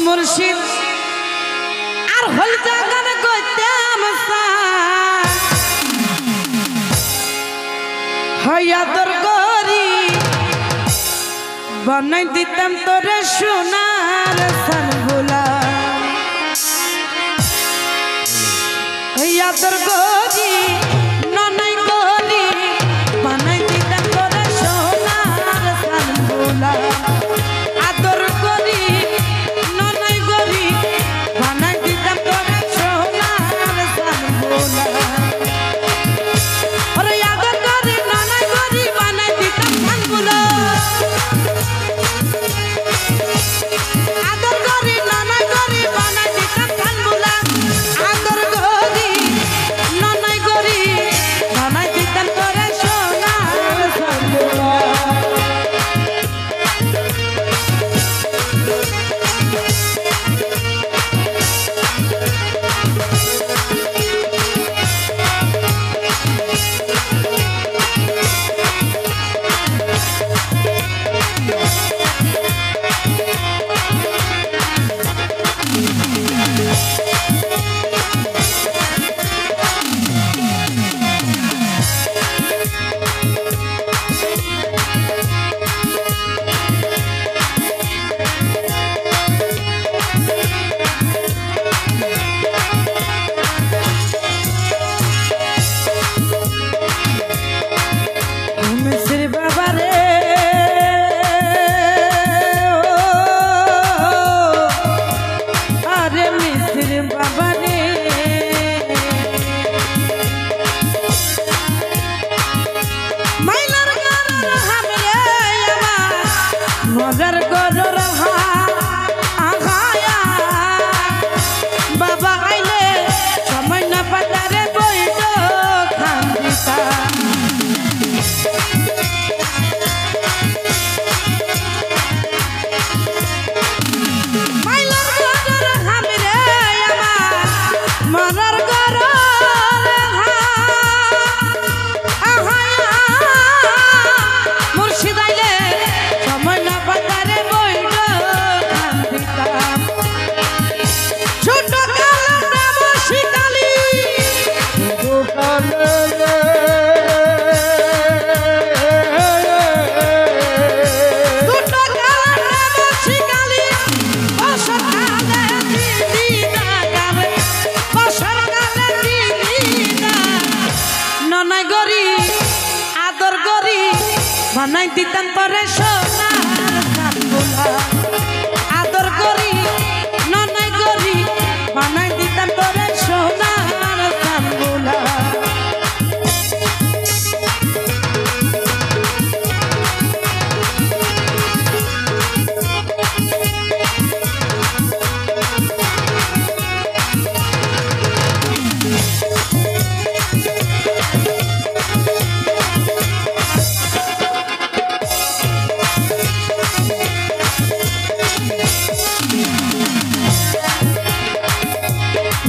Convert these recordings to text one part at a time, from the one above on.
मुर्शिद और हल जगन गोत्याम सा हया दरगरी बनाई दितम तोरे सोनार सनबुला हया दरगरी ननाई गोली बनाई दितम तोरे सोनार सनबुला आदर करी बनाई दितन तोरे सोनार सनबुला आदर करी ननाई करी बनाई दितन तोरे सोनार सनबुला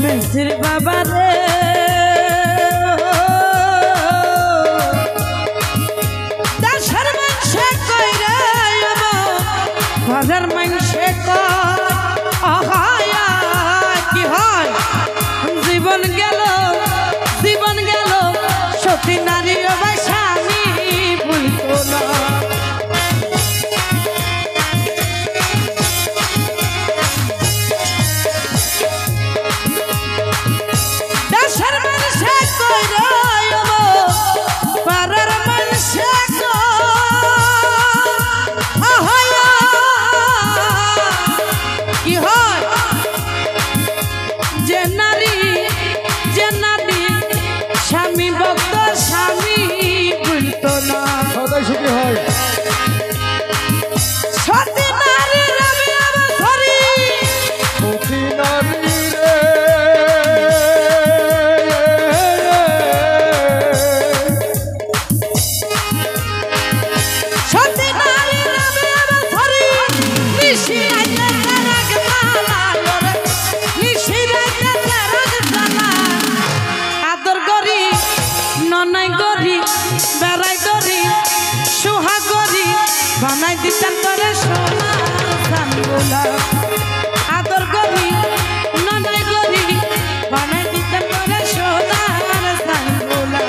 मिस्र बाबा रे दशर मन से कोई रे बाजार मन से को आहाया की हाय जीवन गेलो सती नारी वैशाली भूलतो ना গোলা আদর করি ননাই করি বানাই দিতাম করে সোনার সান গোলা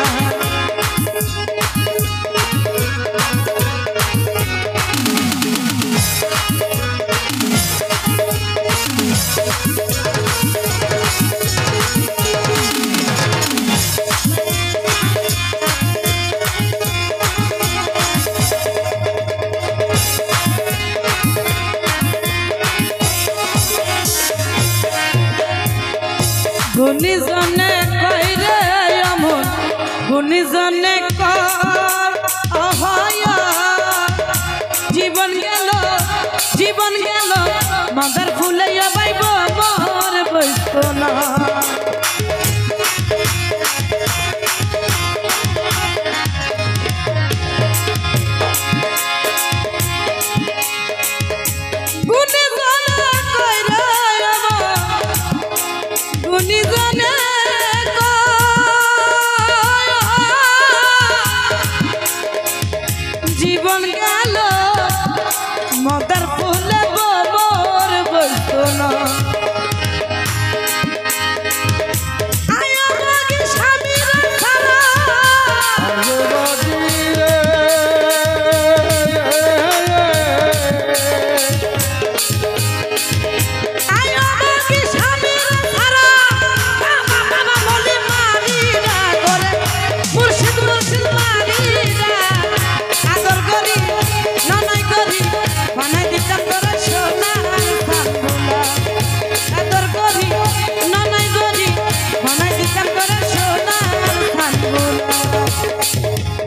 গুণীজনে কইরে অমন গুণীজনে জীবন গেল মাদার ফুলে বাইব মোর বইত না জীবন গেল মদার ফুলে মোর বইত না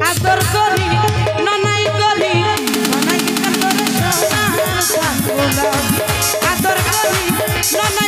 আদর করি ননাই করি বানাই দিতাম করে সোনার সান গোলা আদর করি ননাই